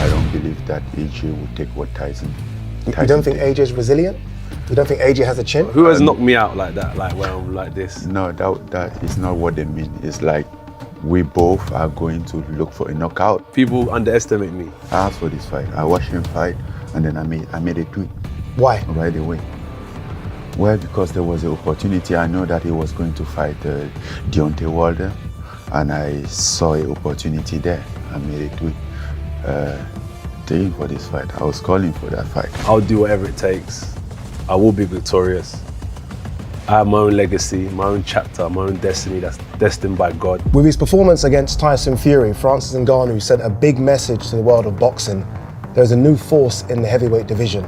I don't believe that AJ will take what Tyson. You don't think AJ is resilient? You don't think AJ has a chin? Who has knocked me out like that, like when I'm like this? No, that is not what they mean. It's like we both are going to look for a knockout. People underestimate me. I asked for this fight. I watched him fight, and then I made a tweet. Why? Right away. Well, because there was an opportunity. I know that he was going to fight Deontay Wilder, and I saw an opportunity there. I made a tweet saying for this fight. I was calling for that fight. I'll do whatever it takes. I will be victorious. I have my own legacy, my own chapter, my own destiny that's destined by God. With his performance against Tyson Fury, Francis Ngannou sent a big message to the world of boxing. There's a new force in the heavyweight division.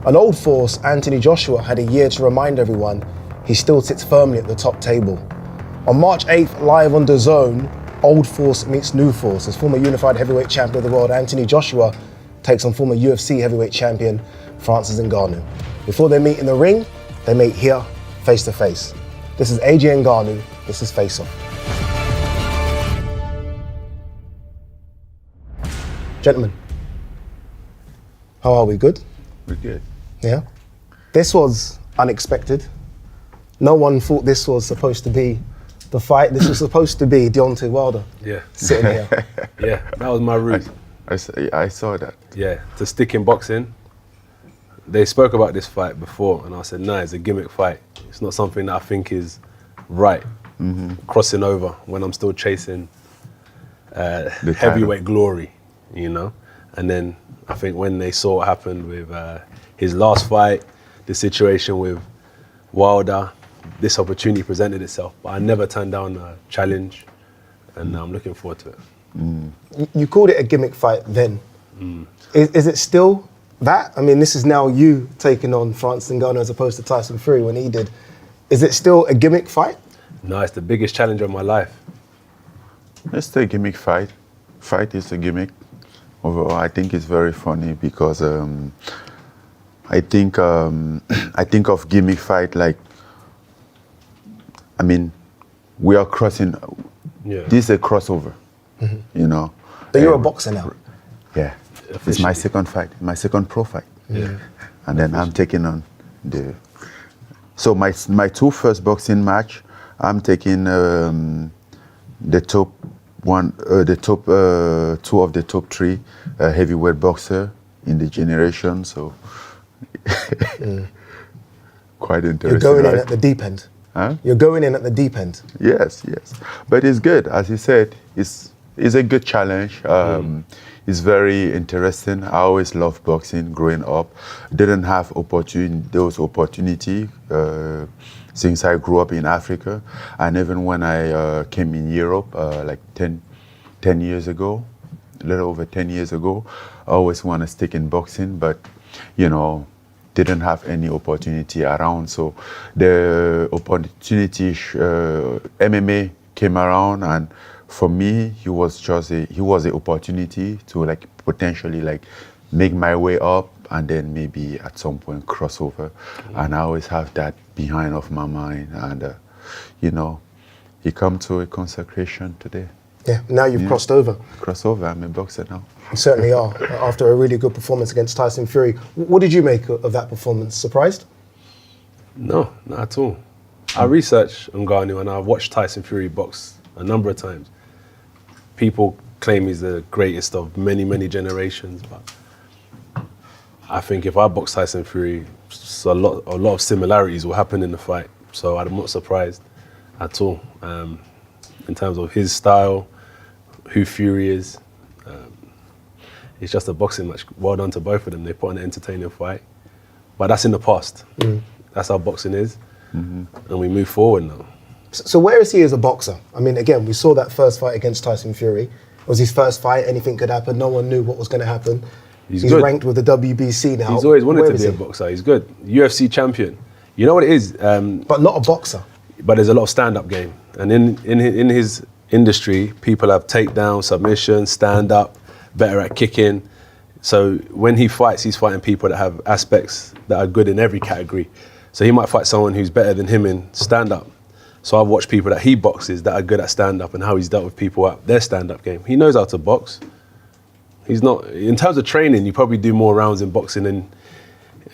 An old force, Anthony Joshua, had a year to remind everyone he still sits firmly at the top table. On March 8th, live on DAZN, old force meets new force as former unified heavyweight champion of the world Anthony Joshua takes on former UFC heavyweight champion Francis Ngannou. Before they meet in the ring, they meet here, face to face. This is AJ Ngannou, this is Face Off. Gentlemen, how are we? Good? We're good. Yeah. This was unexpected. No one thought this was supposed to be the fight. This was supposed to be Deontay Wilder. Yeah. Sitting here. Yeah, that was my route. I saw that. Yeah, to stick in boxing. They spoke about this fight before, and I said, no, it's a gimmick fight. It's not something that I think is right. Crossing over when I'm still chasing heavyweight glory, you know? And then I think when they saw what happened with his last fight, the situation with Wilder, this opportunity presented itself. But I never turned down a challenge, and I'm looking forward to it. You called it a gimmick fight then. Is it still that? I mean, this is now you taking on Francis Ngannou as opposed to Tyson Fury when he did. Is it still a gimmick fight? No, it's the biggest challenge of my life. It's the gimmick fight. Fight is a gimmick. Overall, I think it's very funny because I think of gimmick fight like, I mean, we are crossing. Yeah. This is a crossover, you know. But you're a boxer now. Yeah, it's my second fight, my second pro fight. Yeah. And then I'm taking on the. So my two first boxing match, I'm taking the top one, the top two of the top three heavyweight boxer in the generation. So quite interesting. You're going right? in at the deep end. Huh? You're going in at the deep end. Yes, yes. But it's good, as you said. It's a good challenge. It's very interesting. I always loved boxing growing up. Didn't have those opportunity since I grew up in Africa. And even when I came in Europe, like 10 years ago, a little over 10 years ago, I always want to stick in boxing, but, you know, didn't have any opportunity around. So the opportunity, MMA came around, and for me, he was an opportunity to like potentially like make my way up and then maybe at some point cross over. And I always have that behind of my mind. And you know, he come to a consecration today. Yeah, now you've crossed over. Crossover, I'm a boxer now. You certainly are, after a really good performance against Tyson Fury. What did you make of that performance? Surprised? No, not at all. I researched Ngannou and I've watched Tyson Fury box a number of times. People claim he's the greatest of many, many generations, but I think if I box Tyson Fury, a lot of similarities will happen in the fight. So I'm not surprised at all in terms of his style, who Fury is. It's just a boxing match. Well done to both of them. They put on an entertaining fight. But that's in the past. That's how boxing is. And we move forward now. So where is he as a boxer? I mean, again, we saw that first fight against Tyson Fury. It was his first fight. Anything could happen. No one knew what was going to happen. He's good. Ranked with the WBC now. He's always wanted to be a boxer. He's good. UFC champion. You know what it is? But not a boxer. But there's a lot of stand-up game. And in his industry, people have takedown, submission, stand-up, better at kicking. So when he fights, he's fighting people that have aspects that are good in every category. So he might fight someone who's better than him in stand-up. So I've watched people that he boxes that are good at stand-up and how he's dealt with people at their stand-up game. He knows how to box. He's not, in terms of training, you probably do more rounds in boxing than,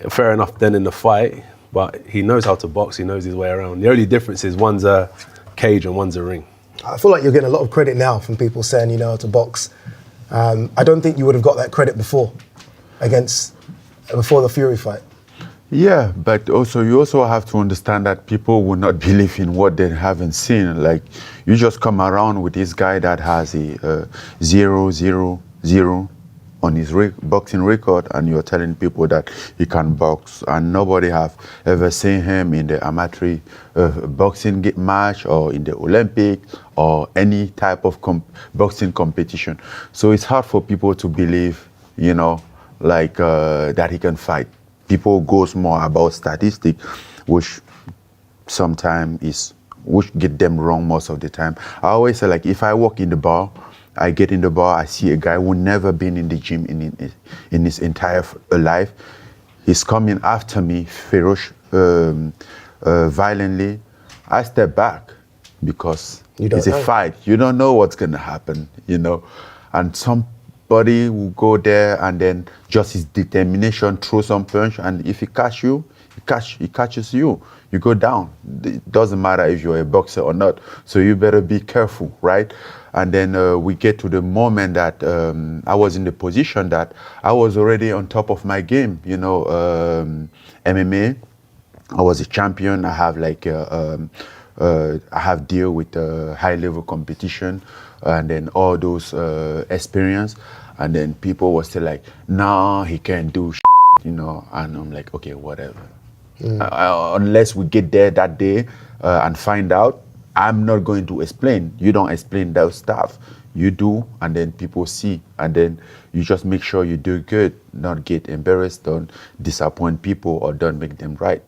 fair enough, than in the fight, but he knows how to box, he knows his way around. The only difference is one's a cage and one's a ring. I feel like you're getting a lot of credit now from people saying you know how to box. I don't think you would have got that credit before the Fury fight. Yeah, but also you also have to understand that people will not believe in what they haven't seen. Like, you just come around with this guy that has a 0-0-0 on his boxing record, and you're telling people that he can box, and nobody have ever seen him in the amateur boxing match or in the Olympic or any type of boxing competition. So it's hard for people to believe, you know, like that he can fight. People goes more about statistics, which sometimes which get them wrong most of the time. I always say, like, if I walk in the bar, I get in the bar, I see a guy who never been in the gym in his entire life. He's coming after me violently. I step back because it's a fight. You don't know what's gonna happen, you know. And somebody will go there and then just his determination throw some punch, and if he catch you, he catches you. You go down. It doesn't matter if you're a boxer or not. So you better be careful, right? And then we get to the moment that I was in the position that I was already on top of my game. You know, MMA. I was a champion. I have like I have deal with high level competition, and then all those experience. And then people were still like, "No, he can't do shit," you know. And I'm like, okay, whatever. Unless we get there that day and find out, I'm not going to explain. You don't explain those stuff. You do, and then people see, and then you just make sure you do good, not get embarrassed, don't disappoint people, or don't make them right.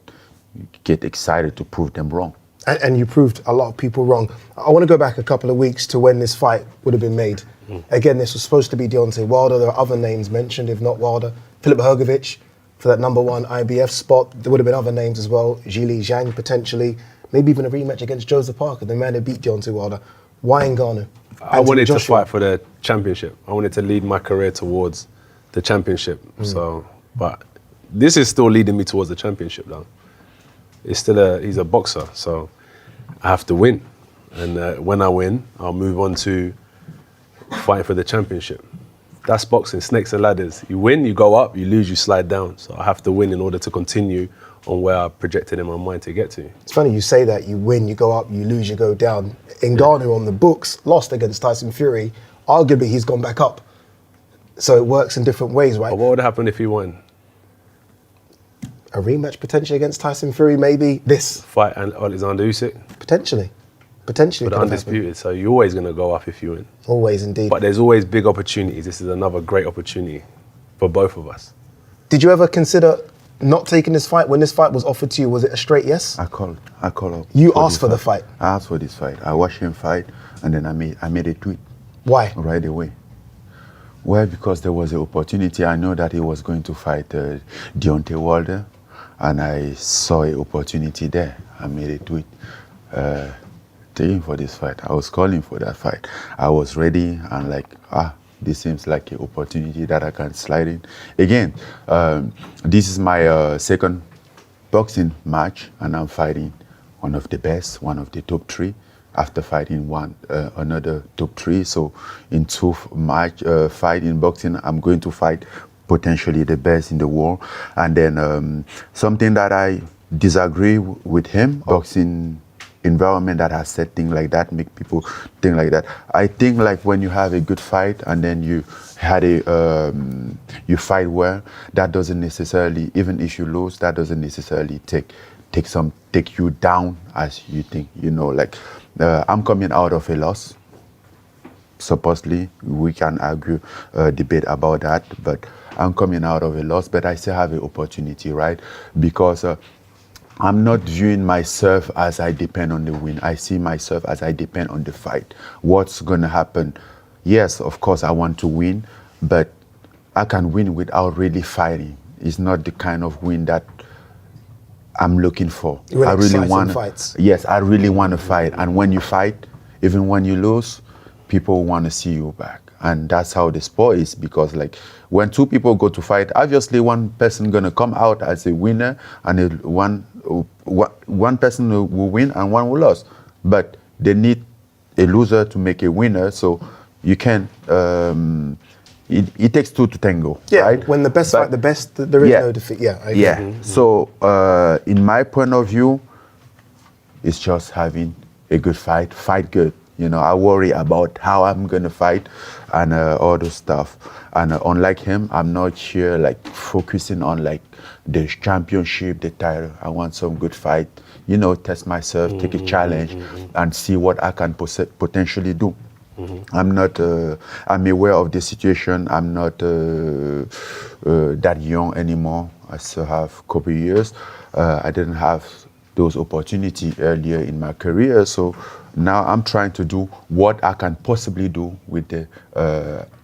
You get excited to prove them wrong. And you proved a lot of people wrong. I want to go back a couple of weeks to when this fight would have been made. Again, this was supposed to be Deontay Wilder. There are other names mentioned, if not Wilder. Filip Hrgović for that #1 IBF spot. There would have been other names as well. Zhilei Zhang potentially. Maybe even a rematch against Joseph Parker, the man who beat Deontay Wilder. Why Ngannou? I wanted to fight for the championship. I wanted to lead my career towards the championship. So, but this is still leading me towards the championship, though. It's still he's a boxer, so I have to win. And when I win, I'll move on to fighting for the championship. That's boxing, snakes and ladders. You win, you go up, you lose, you slide down. So I have to win in order to continue on where I projected in my mind to get to. It's funny you say that. You win, you go up, you lose, you go down. Ngannou on the books lost against Tyson Fury. Arguably, he's gone back up. So it works in different ways, right? But what would happen if he won? A rematch potentially against Tyson Fury, maybe. This fight and Alexander Usyk? Potentially. But undisputed, so you're always going to go up if you win. Always, indeed. But there's always big opportunities. This is another great opportunity for both of us. Did you ever consider not taking this fight? When this fight was offered to you, was it a straight yes? I called up. You asked for the fight? I asked for this fight. I watched him fight, and then I made a tweet. Why? Right away. Well, because there was an opportunity. I know that he was going to fight Deontay Wilder, and I saw an opportunity there. I made a tweet. For this fight. I was calling for that fight. I was ready and like, this seems like an opportunity that I can slide in. Again, this is my second boxing match, and I'm fighting one of the best, one of the top 3, after fighting another top 3. So in 2 fight in boxing, I'm going to fight potentially the best in the world. And then something that I disagree with him, boxing environment that has said things like that, make people think like that. I think like when you have a good fight and then you had you fight well, that doesn't necessarily, even if you lose, that doesn't necessarily take you down as you think. You know, like I'm coming out of a loss. Supposedly, we can argue, debate about that, but I'm coming out of a loss, but I still have an opportunity, right? Because I'm not viewing myself as I depend on the win. I see myself as I depend on the fight. What's going to happen? Yes, of course, I want to win, but I can win without really fighting. It's not the kind of win that I'm looking for. I really want fights. Yes, I really want to fight. And when you fight, even when you lose, people want to see you back. and that's how the sport is. Because like when two people go to fight, obviously one person gonna come out as a winner, and one person will win and one will lose. But they need a loser to make a winner, so you can. It takes two to tango, Yeah, right? when the best fight the best, there is no defeat. Yeah, I agree. Yeah. So in my point of view, it's just having a good fight. Fight good. You know, I worry about how I'm gonna fight and all those stuff. And unlike him, I'm not here like focusing on like the championship, the title. I want some good fight. You know, test myself, take a challenge, and see what I can potentially do. I'm not. I'm aware of the situation. I'm not that young anymore. I still have a couple years. I didn't have those opportunities earlier in my career, so now I'm trying to do what I can possibly do with the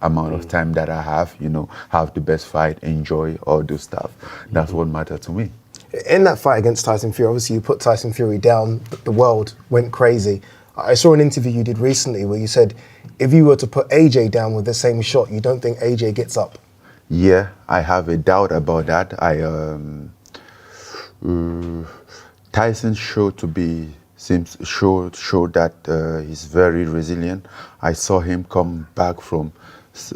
amount of time that I have. You know, have the best fight, enjoy all those stuff. That's what matters to me. In that fight against Tyson Fury, obviously you put Tyson Fury down. The world went crazy. I saw an interview you did recently where you said if you were to put AJ down with the same shot, you don't think AJ gets up. Yeah, I have a doubt about that. Tyson showed that he's very resilient. I saw him come back from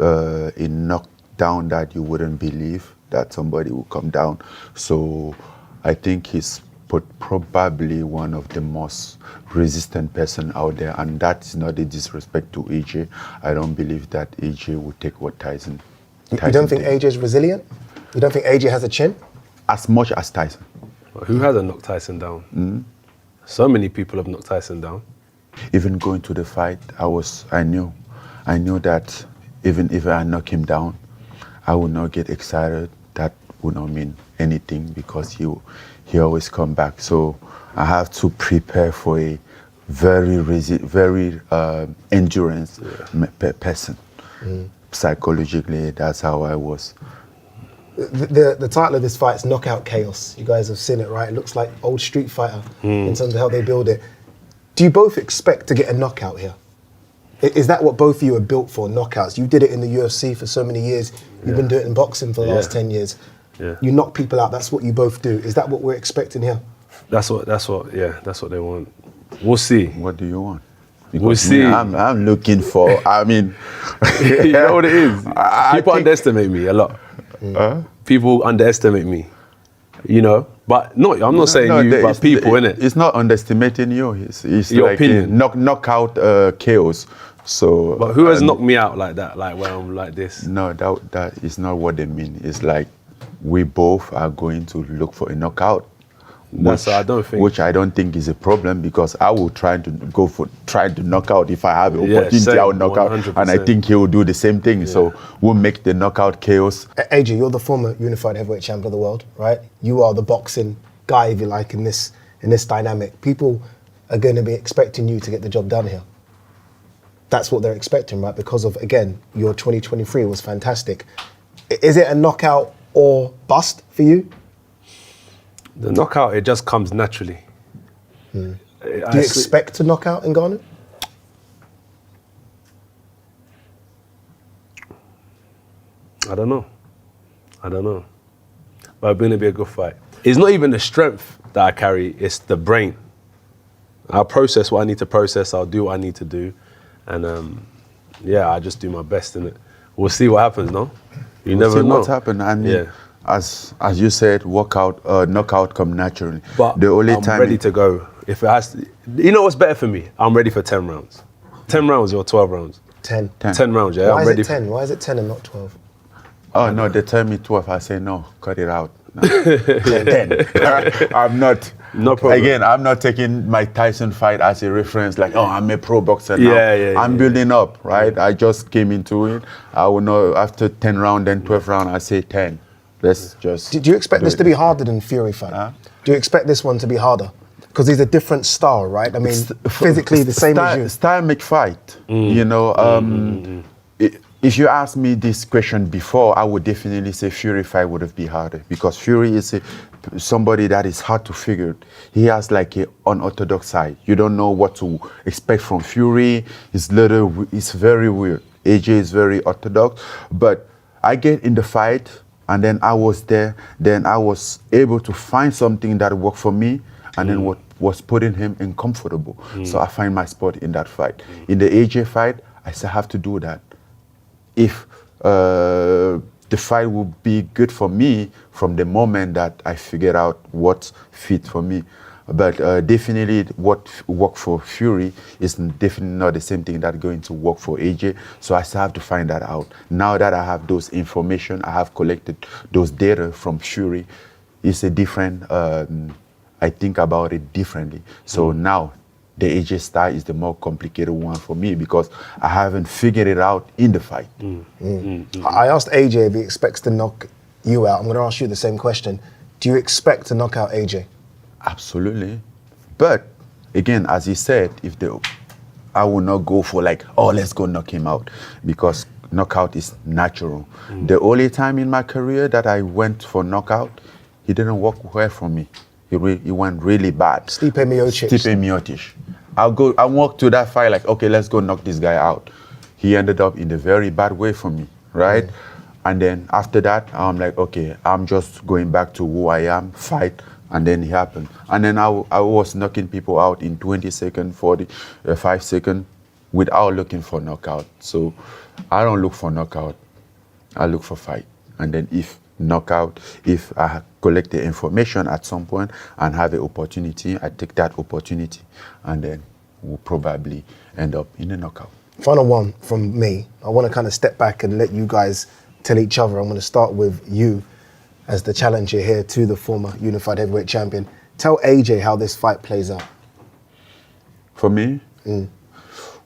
a knockdown that you wouldn't believe that somebody would come down. So I think he's probably one of the most resistant person out there, and that is not a disrespect to AJ. I don't believe that AJ would take what Tyson. You don't think AJ is resilient? You don't think AJ has a chin? As much as Tyson. Who hasn't knocked Tyson down? So many people have knocked Tyson down. Even going to the fight, I knew that even if I knock him down, I would not get excited. That would not mean anything because he always come back. So I have to prepare for a very endurance person. Psychologically, that's how I was. The title of this fight is Knockout Chaos. You guys have seen it, right? It looks like old Street Fighter in terms of how they build it. Do you both expect to get a knockout here? Is that what both of you are built for, knockouts? You did it in the UFC for so many years. You've been doing it in boxing for the last 10 years. Yeah. You knock people out, that's what you both do. Is that what we're expecting here? That's what they want. We'll see. What do you want? We'll Because see. I'm looking for, I mean... You know what it is? People underestimate me a lot. People underestimate me, you know. But no, I'm not saying you, but people, innit? It's not underestimating you. It's Your like opinion. knockout chaos. So. But who has knocked me out like that? Like when I'm like this? No, that is not what they mean. It's like we both are going to look for a knockout. Which I don't think is a problem because I will try to knock out if I have an opportunity. I will knock 100%. Out, and I think he will do the same thing. Yeah. So we'll make the knockout chaos. AJ, you're the former unified heavyweight champion of the world, right? You are the boxing guy, if you like, in this dynamic. People are going to be expecting you to get the job done here. That's what they're expecting, right? Because of, again, your 2023 was fantastic. Is it a knockout or bust for you? The knockout, it just comes naturally. Do you expect to knock out Ngannou? I don't know. But it's going to be a good fight. It's not even the strength that I carry, it's the brain. I'll process what I need to process, I'll do what I need to do. And I just do my best in it. We'll see what happens, no? You never know. What's happened. I mean, as you said, knockout come naturally. But the only I'm time ready to go. If it has to, you know what's better for me? I'm ready for 10 rounds. 10 rounds or 12 rounds? 10. 10 rounds, yeah. Why I'm ready. Is it 10? Why is it 10 and not 12? Oh no, they tell me 12. I say no, cut it out. No. 10. I'm not. No problem. Again, I'm not taking my Tyson fight as a reference. Like, oh, I'm a pro boxer now. I'm building up, right? I just came into it. I will know after 10 round, then 12 round. I say 10. Let's just. Do you expect this to be harder than Fury fight? Do you expect this one to be harder? Because he's a different style, right? I mean, physically the same as you. Style make fight. You know, if you asked me this question before, I would definitely say Fury fight would have been harder because Fury is somebody that is hard to figure. He has like an unorthodox side. You don't know what to expect from Fury. It's very weird. AJ is very orthodox, but I get in the fight, and then I was there. Then I was able to find something that worked for me, and then what was putting him uncomfortable. So I find my spot in that fight. In the AJ fight, I still have to do that. If the fight will be good for me from the moment that I figured out what's fit for me. But definitely what worked for Fury is definitely not the same thing that's going to work for AJ. So I still have to find that out. Now that I have those information, I have collected those data from Fury, it's a different, I think about it differently. So now the AJ style is the more complicated one for me because I haven't figured it out in the fight. I asked AJ if he expects to knock you out. I'm going to ask you the same question. Do you expect to knock out AJ? Absolutely. But again, as he said, I will not go for like, oh, let's go knock him out, because knockout is natural. The only time in my career that I went for knockout, he didn't work well for me. He went really bad. Stipe Miocic. I walked to that fight like, okay, let's go knock this guy out. He ended up in a very bad way for me, right? And then after that, I'm like, okay, I'm just going back to who I am, fight, and then it happened. And then I was knocking people out in 20 seconds, 45 seconds, without looking for knockout. So I don't look for knockout, I look for fight. And then if I collect the information at some point and have an opportunity, I take that opportunity, and then we'll probably end up in a knockout. Final one from me. I want to kind of step back and let you guys tell each other. I'm going to start with you as the challenger here to the former unified heavyweight champion. Tell AJ how this fight plays out. For me?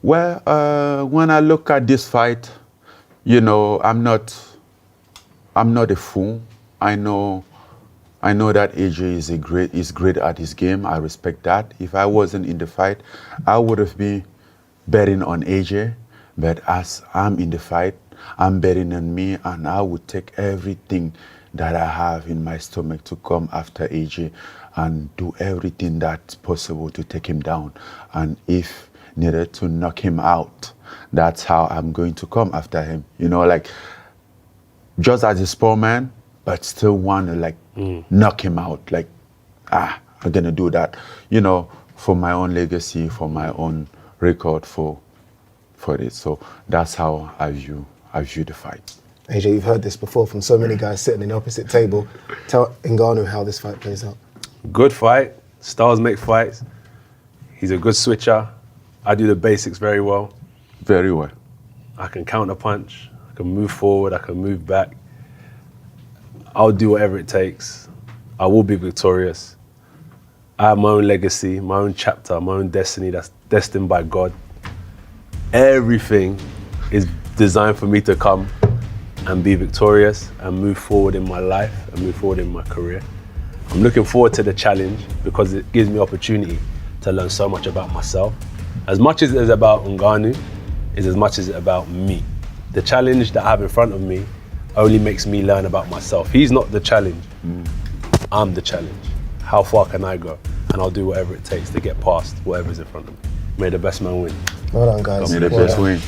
Well, when I look at this fight, you know, I'm not a fool. I know that AJ is great at his game. I respect that. If I wasn't in the fight, I would have been betting on AJ. But as I'm in the fight, I'm betting on me, and I would take everything that I have in my stomach to come after AJ and do everything that's possible to take him down. And if needed to knock him out, that's how I'm going to come after him. You know, like, just as a sport man, but still want to like knock him out. Like, I'm gonna do that, you know, for my own legacy, for my own record, for it. So that's how I view the fight. AJ, you've heard this before from so many guys sitting in the opposite table. Tell Ngannou how this fight plays out. Good fight. Stars make fights. He's a good switcher. I do the basics very well. Very well. I can counter punch. I can move forward, I can move back. I'll do whatever it takes. I will be victorious. I have my own legacy, my own chapter, my own destiny that's destined by God. Everything is designed for me to come and be victorious and move forward in my life and move forward in my career. I'm looking forward to the challenge because it gives me opportunity to learn so much about myself. As much as it is about Ngannou, is as much as it's about me. The challenge that I have in front of me only makes me learn about myself. He's not the challenge, I'm the challenge. How far can I go? And I'll do whatever it takes to get past whatever's in front of me. May the best man win. Well done, guys. May the best win.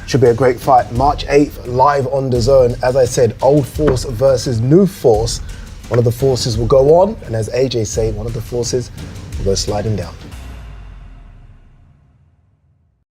Should be a great fight. March 8th, live on the Zone. As I said, old force versus new force. One of the forces will go on, and as AJ said, one of the forces will go sliding down.